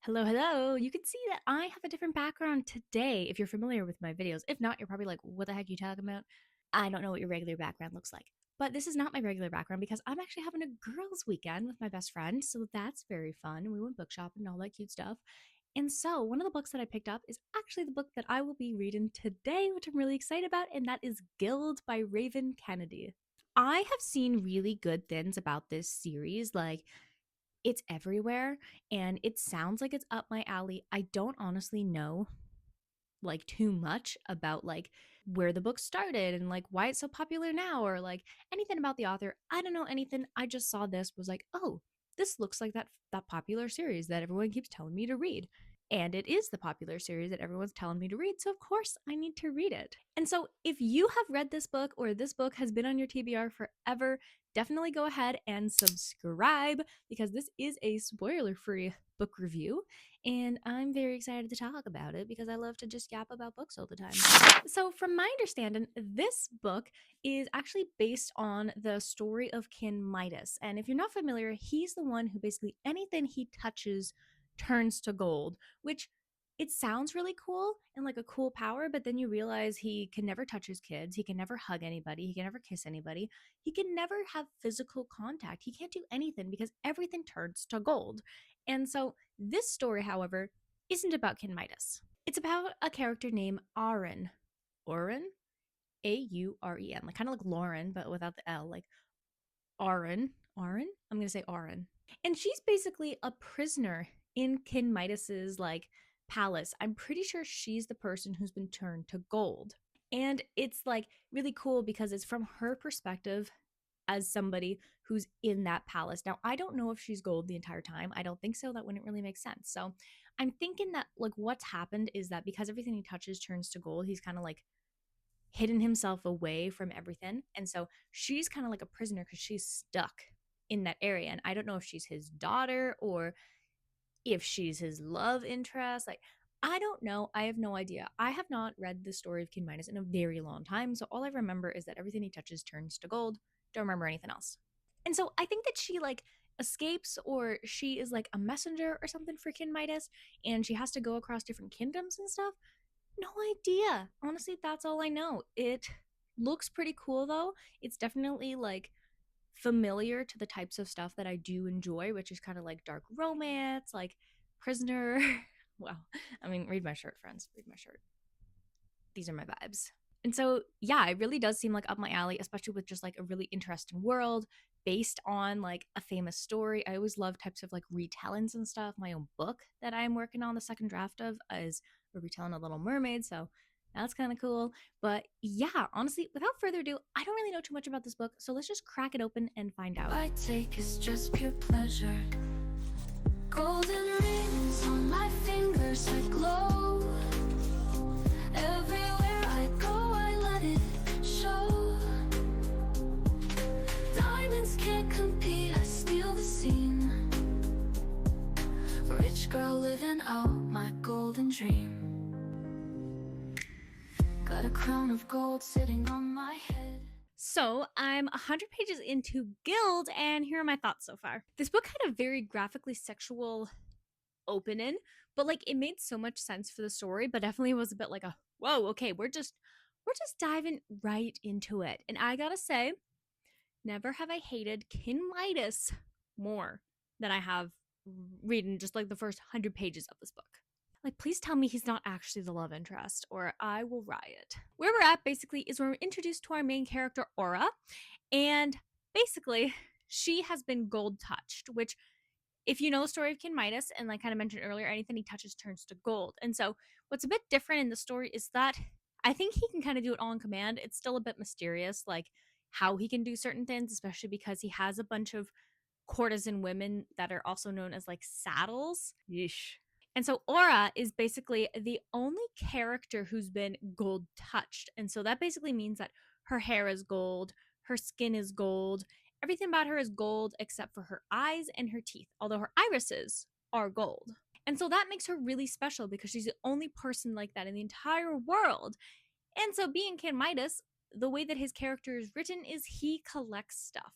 Hello, hello. You can see that I have a different background today if you're familiar with my videos. If not, you're probably like, what the heck are you talking about? I don't know what your regular background looks like. But this is not my regular background because I'm actually having a girls' weekend with my best friend. So that's very fun. We went book shopping and all that cute stuff. And so one of the books that I picked up is actually the book that I will be reading today, which I'm really excited about. And that is Gild by Raven Keendy. I have seen really good things about this series. Like, it's everywhere and it sounds like it's up my alley. I don't honestly know like too much about like where the book started and like why it's so popular now or like anything about the author. I don't know anything. I just saw this, was like, "Oh, this looks like that popular series that everyone keeps telling me to read." And it is the popular series that everyone's telling me to read, so of course I need to read it. And so if you have read this book or this book has been on your TBR forever, definitely go ahead and subscribe because this is a spoiler-free book review and I'm very excited to talk about it because I love to just yap about books all the time. So, from my understanding, this book is actually based on the story of King Midas. And if you're not familiar, he's the one who basically anything he touches turns to gold, which it sounds really cool and like a cool power, but then you realize he can never touch his kids, he can never hug anybody, he can never kiss anybody, he can never have physical contact, he can't do anything because everything turns to gold. And so this story, however, isn't about King Midas. It's about a character named Auren. Auren? Auren. Like kind of like Lauren, but without the L. Like Auren. Auren? I'm gonna say Auren. And she's basically a prisoner in King Midas's like palace. I'm pretty sure she's the person who's been turned to gold. And it's like really cool because it's from her perspective as somebody who's in that palace. Now, I don't know if she's gold the entire time. I don't think so. That wouldn't really make sense. So I'm thinking that like what's happened is that because everything he touches turns to gold, he's kind of like hidden himself away from everything. And so she's kind of like a prisoner because she's stuck in that area. And I don't know if she's his daughter or if she's his love interest. Like, I don't know. I have no idea. I have not read the story of King Midas in a very long time. So all I remember is that everything he touches turns to gold. Don't remember anything else. And so I think that she like escapes or she is like a messenger or something for King Midas and she has to go across different kingdoms and stuff. No idea. Honestly, that's all I know. It looks pretty cool though. It's definitely like familiar to the types of stuff that I do enjoy, which is kind of like dark romance, like prisoner. Well, I mean, read my shirt, friends. Read my shirt. These are my vibes. And so, yeah, it really does seem like up my alley, especially with just like a really interesting world based on like a famous story. I always love types of like retellings and stuff. My own book that I'm working on the second draft of is a retelling of Little Mermaid. So that's kind of cool. But yeah, honestly, without further ado, I don't really know too much about this book. So let's just crack it open and find out. I take is just pure pleasure. Golden rings on my fingers that glow. Everywhere I go, I let it show. Diamonds can't compete, I steal the scene. Rich girl living out my golden dream. Got a crown of gold sitting on my head. So I'm 100 pages into Gild, and here are my thoughts so far. This book had a very graphically sexual opening, but like it made so much sense for the story, but definitely was a bit like a whoa, okay, we're just diving right into it. And I gotta say, never have I hated King Midas more than I have reading just like the first 100 pages of this book. Like, please tell me he's not actually the love interest, or I will riot. Where we're at, basically, is we're introduced to our main character, Aura, and basically, she has been gold touched, which, if you know the story of King Midas, and like kind of mentioned earlier, anything he touches turns to gold. And so, what's a bit different in the story is that I think he can kind of do it all on command. It's still a bit mysterious, like how he can do certain things, especially because he has a bunch of courtesan women that are also known as like saddles. Yeesh. And so Aura is basically the only character who's been gold touched. And so that basically means that her hair is gold, her skin is gold, everything about her is gold except for her eyes and her teeth, although her irises are gold. And so that makes her really special because she's the only person like that in the entire world. And so being King Midas, the way that his character is written is he collects stuff.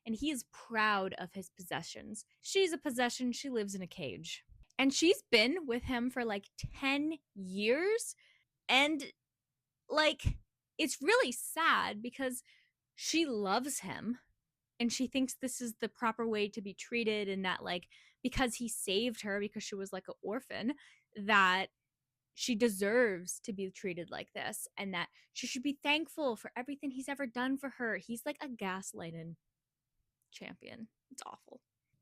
And he is proud of his possessions. She's a possession, she lives in a cage. And she's been with him for like 10 years. And like, it's really sad because she loves him and she thinks this is the proper way to be treated, and that like because he saved her because she was like an orphan, that she deserves to be treated like this, and that she should be thankful for everything he's ever done for her. He's like a gaslighting champion. It's awful.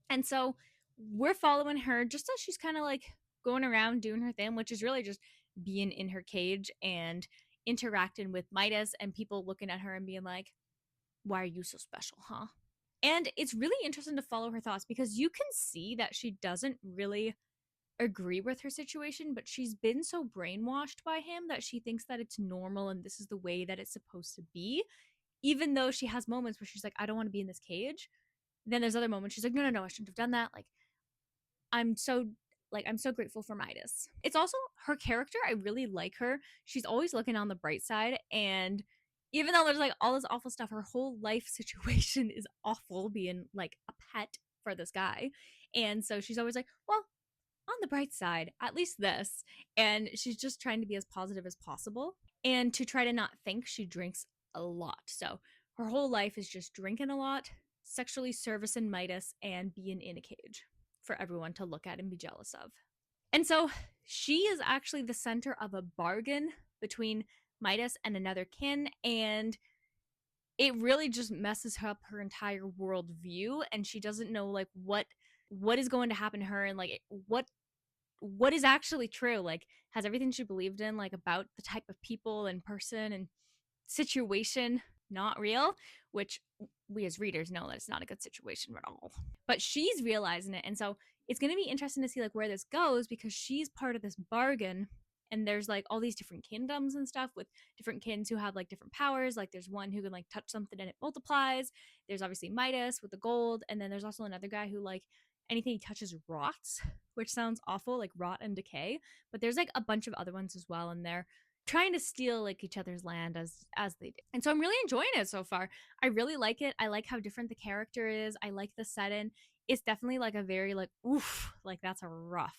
And so we're following her just as she's kind of like going around doing her thing, which is really just being in her cage and interacting with Midas and people looking at her and being like, why are you so special, huh? And it's really interesting to follow her thoughts because you can see that she doesn't really agree with her situation, but she's been so brainwashed by him that she thinks that it's normal and this is the way that it's supposed to be. Even though she has moments where she's like, I don't want to be in this cage. Then there's other moments she's like, no, no, no, I shouldn't have done that. I'm so I'm so grateful for Midas. It's also her character. I really like her. She's always looking on the bright side, and even though there's like all this awful stuff, her whole life situation is awful, being like a pet for this guy. And so she's always like, well, on the bright side, at least this. And she's just trying to be as positive as possible and to try to not think. She drinks a lot. So her whole life is just drinking a lot, sexually servicing Midas, and being in a cage for everyone to look at and be jealous of. And so she is actually the center of a bargain between Midas and another kin, and it really just messes up her entire worldview, and she doesn't know like what is going to happen to her, and like what is actually true. Like, has everything she believed in like about the type of people and person and situation not real, which we as readers know that it's not a good situation at all. But she's realizing it, and so it's going to be interesting to see like where this goes, because she's part of this bargain, and there's like all these different kingdoms and stuff with different kins who have like different powers. Like there's one who can like touch something and it multiplies. There's obviously Midas with the gold, and then there's also another guy who like anything he touches rots, which sounds awful, like rot and decay. But there's like a bunch of other ones as well, and they're trying to steal like each other's land as they do. And so I'm really enjoying it so far. I really like it. I like how different the character is. I like the setting. It's definitely like a very like oof, like that's a rough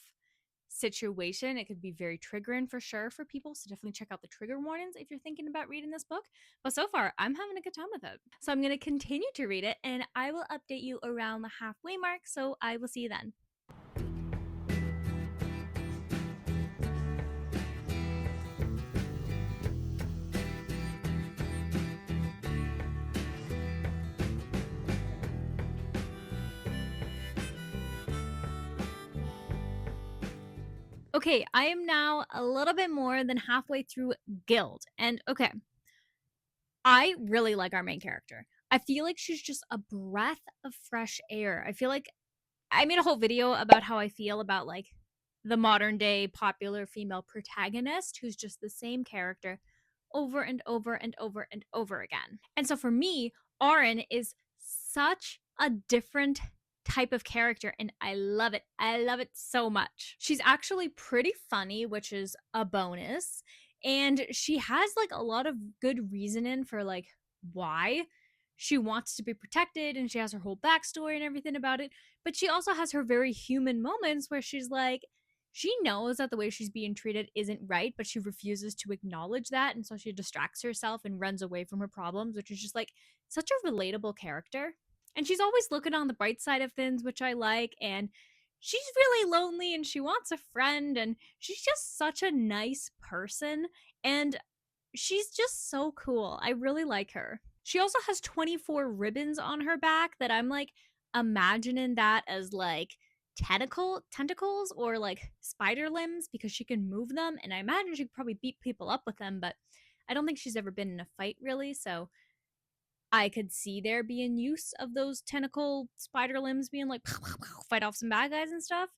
situation. It could be very triggering for sure for people. So definitely check out the trigger warnings if you're thinking about reading this book. But so far, I'm having a good time with it. So I'm going to continue to read it, and I will update you around the halfway mark. So I will see you then. Okay, I am now a little bit more than halfway through Gild. And okay, I really like our main character. I feel like she's just a breath of fresh air. I feel like I made a whole video about how I feel about like the modern day popular female protagonist who's just the same character over and over and over and over again. And so for me, Auron is such a different type of character, and I love it. I love it so much. She's actually pretty funny, which is a bonus, and she has like a lot of good reasoning for like why she wants to be protected, and she has her whole backstory and everything about it. But she also has her very human moments where she's like, she knows that the way she's being treated isn't right, but she refuses to acknowledge that. And so she distracts herself and runs away from her problems, which is just like such a relatable character. And she's always looking on the bright side of things, which I like. And she's really lonely and she wants a friend. And she's just such a nice person. And she's just so cool. I really like her. She also has 24 ribbons on her back that I'm like imagining that as like tentacles or like spider limbs, because she can move them, and I imagine she could probably beat people up with them, but I don't think she's ever been in a fight really, so I could see there being use of those tentacle spider limbs being like fight off some bad guys and stuff.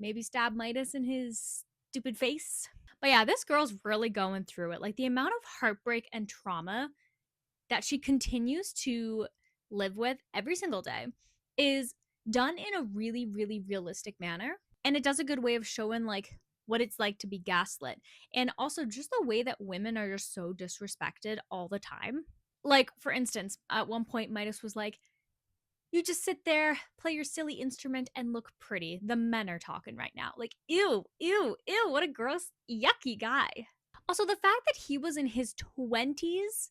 Maybe stab Midas in his stupid face. But yeah, this girl's really going through it. Like the amount of heartbreak and trauma that she continues to live with every single day is done in a really, really realistic manner. And it does a good way of showing like what it's like to be gaslit. And also just the way that women are just so disrespected all the time. Like, for instance, at one point, Midas was like, You just sit there, play your silly instrument, and look pretty. The men are talking right now. Like, ew, ew, ew, what a gross, yucky guy. Also, the fact that he was in his 20s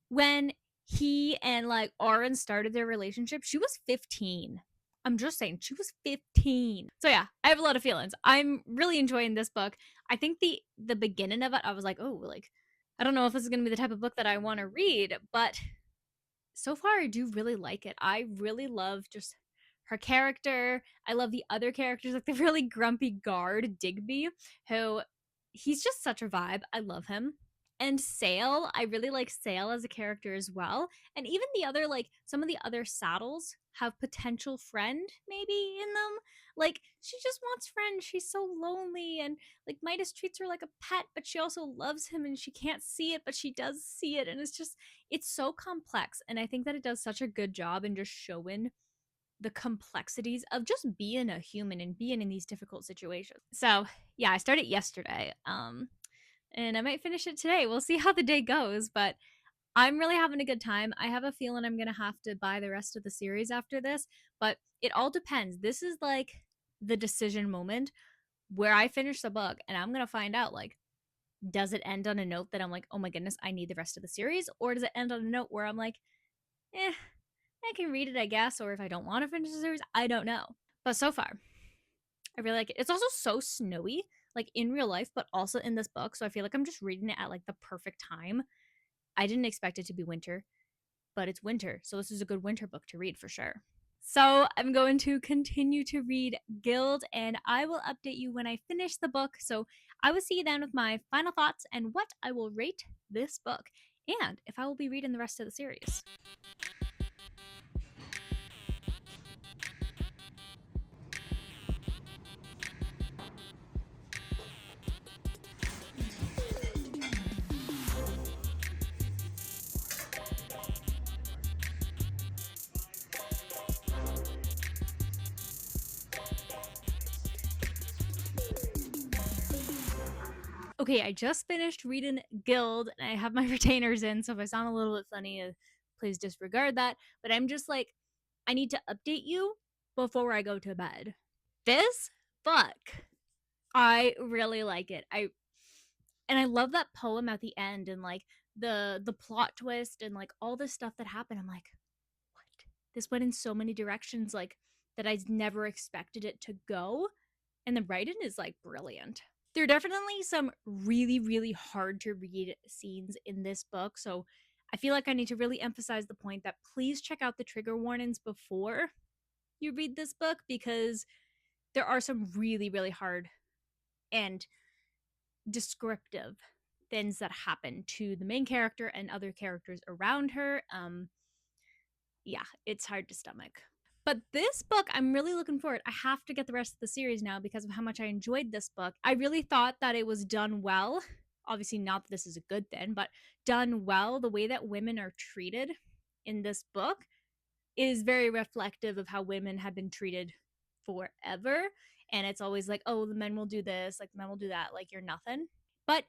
when he and like Auron started their relationship, she was 15. I'm just saying, she was 15. So yeah, I have a lot of feelings. I'm really enjoying this book. I think the beginning of it, I was like, oh, like, I don't know if this is gonna be the type of book that I want to read, but so far I do really like it. I really love just her character. I love the other characters, like the really grumpy guard, Digby, who he's just such a vibe. I love him. And Sail, I really like Sail as a character as well. And even the other, like some of the other saddles have potential friend maybe in them. Like she just wants friends. She's so lonely, and like Midas treats her like a pet, but she also loves him and she can't see it, but she does see it. And it's so complex. And I think that it does such a good job in just showing the complexities of just being a human and being in these difficult situations. So yeah, I started yesterday. And I might finish it today. We'll see how the day goes, but I'm really having a good time. I have a feeling I'm going to have to buy the rest of the series after this, but it all depends. This is like the decision moment where I finish the book and I'm going to find out like, does it end on a note that I'm like, oh my goodness, I need the rest of the series? Or does it end on a note where I'm like, eh, I can read it, I guess. Or if I don't want to finish the series, I don't know. But so far, I really like it. It's also so snowy, like in real life, but also in this book. So I feel like I'm just reading it at like the perfect time. I didn't expect it to be winter, but it's winter. So this is a good winter book to read for sure. So I'm going to continue to read Gild, and I will update you when I finish the book. So I will see you then with my final thoughts and what I will rate this book, and if I will be reading the rest of the series. Okay, I just finished reading Gild and I have my retainers in, so if I sound a little bit funny, please disregard that. But I'm just like, I need to update you before I go to bed. This book, I really like it. I love that poem at the end and like the plot twist and like all this stuff that happened. I'm like, what? This went in so many directions like that I never expected it to go. And the writing is like brilliant. There are definitely some really, really hard to read scenes in this book. So I feel like I need to really emphasize the point that please check out the trigger warnings before you read this book because there are some really, really hard and descriptive things that happen to the main character and other characters around her. Yeah, it's hard to stomach. But this book, I'm really looking forward. I have to get the rest of the series now because of how much I enjoyed this book. I really thought that it was done well. Obviously, not that this is a good thing, but done well. The way that women are treated in this book is very reflective of how women have been treated forever. And it's always like, oh, the men will do this, like the men will do that, like you're nothing. But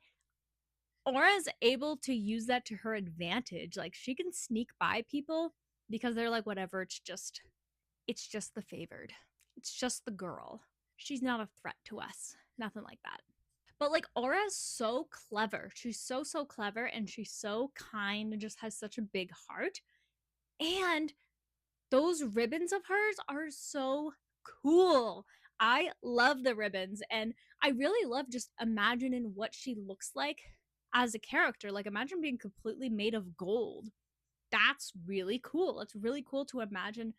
Aura's able to use that to her advantage. Like she can sneak by people because they're like, whatever, it's just the favored. It's just the girl. She's not a threat to us. Nothing like that. But like Aura's so clever. She's so clever and she's so kind and just has such a big heart. And those ribbons of hers are so cool. I love the ribbons and I really love just imagining what she looks like as a character. Like imagine being completely made of gold. That's really cool. It's really cool to imagine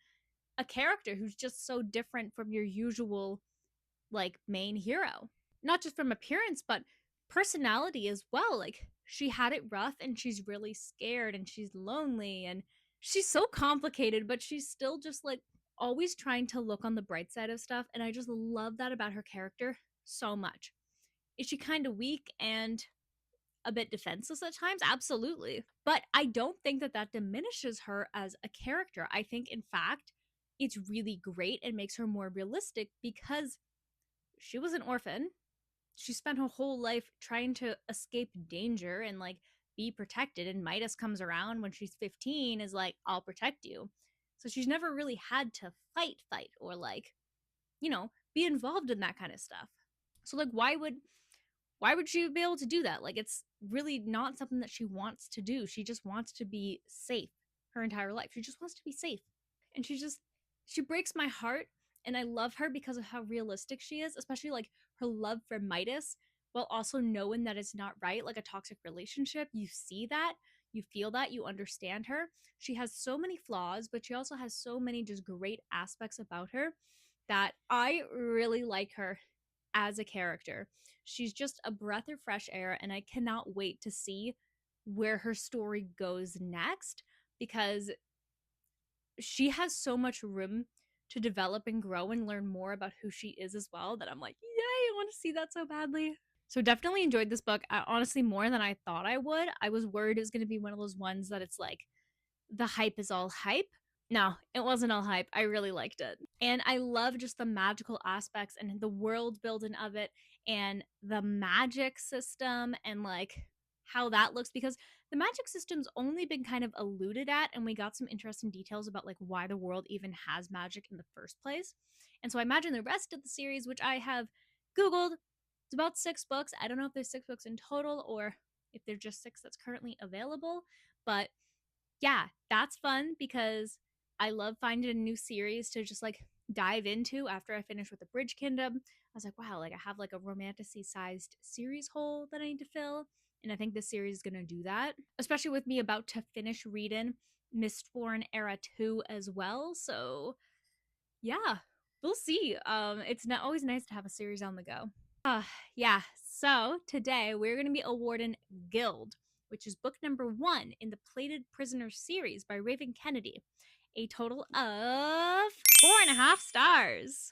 a character who's just so different from your usual like main hero. Not just from appearance, but personality as well. Like she had it rough and she's really scared and she's lonely and she's so complicated, but she's still just like always trying to look on the bright side of stuff. And I just love that about her character so much. Is she kind of weak and a bit defenseless at times? Absolutely. But I don't think that that diminishes her as a character. I think, in fact, it's really great and makes her more realistic because she was an orphan. She spent her whole life trying to escape danger and like be protected. And Midas comes around when she's 15, is like, I'll protect you. So she's never really had to fight or like, you know, be involved in that kind of stuff. So like why would she be able to do that? Like it's really not something that she wants to do. She just wants to be safe her entire life. She just wants to be safe. And she breaks my heart, and I love her because of how realistic she is, especially like her love for Midas while also knowing that it's not right, like a toxic relationship. You see that, you feel that, you understand her. She has so many flaws, but she also has so many just great aspects about her that I really like her as a character. She's just a breath of fresh air, and I cannot wait to see where her story goes next because she has so much room to develop and grow and learn more about who she is as well that I'm like, yay, I want to see that so badly. So definitely enjoyed this book. Honestly, more than I thought I would. I was worried it was going to be one of those ones that it's like the hype is all hype. No, it wasn't all hype. I really liked it. And I love just the magical aspects and the world building of it and the magic system and like how that looks because the magic system's only been kind of alluded at and we got some interesting details about like why the world even has magic in the first place. And so I imagine the rest of the series, which I have Googled, it's about 6 books. I don't know if there's 6 books in total or if there's just 6 that's currently available, but yeah, that's fun because I love finding a new series to just like dive into after I finish with the Bridge Kingdom. I was like, wow, like I have like a romantic-y sized series hole that I need to fill. And I think this series is gonna do that. Especially with me about to finish reading Mistborn Era 2 as well. So yeah, we'll see. It's not always nice to have a series on the go. Yeah, so today we're going to be awarding Gild, which is book number 1 in the Plated Prisoner series by Raven Keendy, a total of 4.5 stars.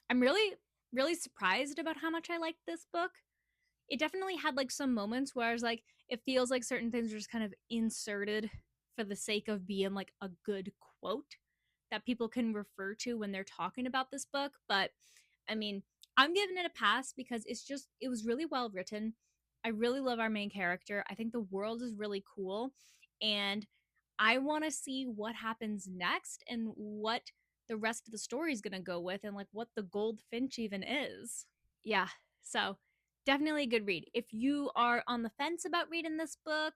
I'm really surprised about how much I liked this book. It definitely had like some moments where I was like, it feels like certain things are just kind of inserted for the sake of being like a good quote that people can refer to when they're talking about this book. But I mean, I'm giving it a pass because it was really well written. I really love our main character. I think the world is really cool. And I want to see what happens next and what the rest of the story is going to go with and like what the Goldfinch even is. Yeah, so definitely a good read. If you are on the fence about reading this book,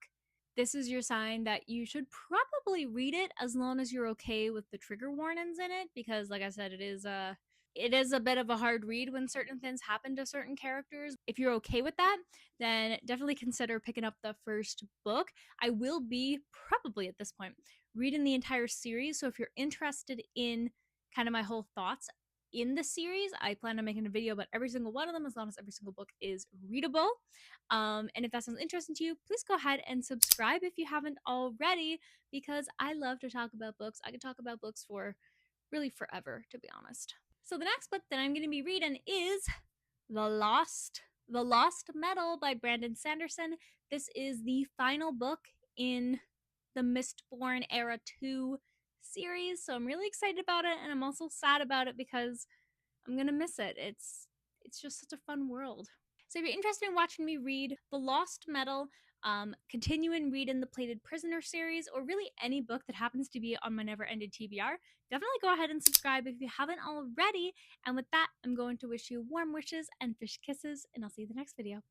this is your sign that you should probably read it as long as you're okay with the trigger warnings in it because like I said it is a bit of a hard read when certain things happen to certain characters. If you're okay with that, then definitely consider picking up the first book. I will be probably at this point reading the entire series, so if you're interested in kind of my whole thoughts in the series, I plan on making a video about every single one of them as long as every single book is readable. And if that sounds interesting to you, please go ahead and subscribe if you haven't already, because I love to talk about books. I could talk about books for really forever, to be honest. So the next book that I'm going to be reading is The Lost Medal by Brandon Sanderson. This is the final book in the Mistborn Era 2 series, so I'm really excited about it, and I'm also sad about it because I'm gonna miss it. It's just such a fun world. So if you're interested in watching me read The Lost Medal, continuing reading the Plated Prisoner series, or really any book that happens to be on my never ended TBR, definitely go ahead and subscribe if you haven't already. And with that, I'm going to wish you warm wishes and fish kisses, and I'll see you in the next video.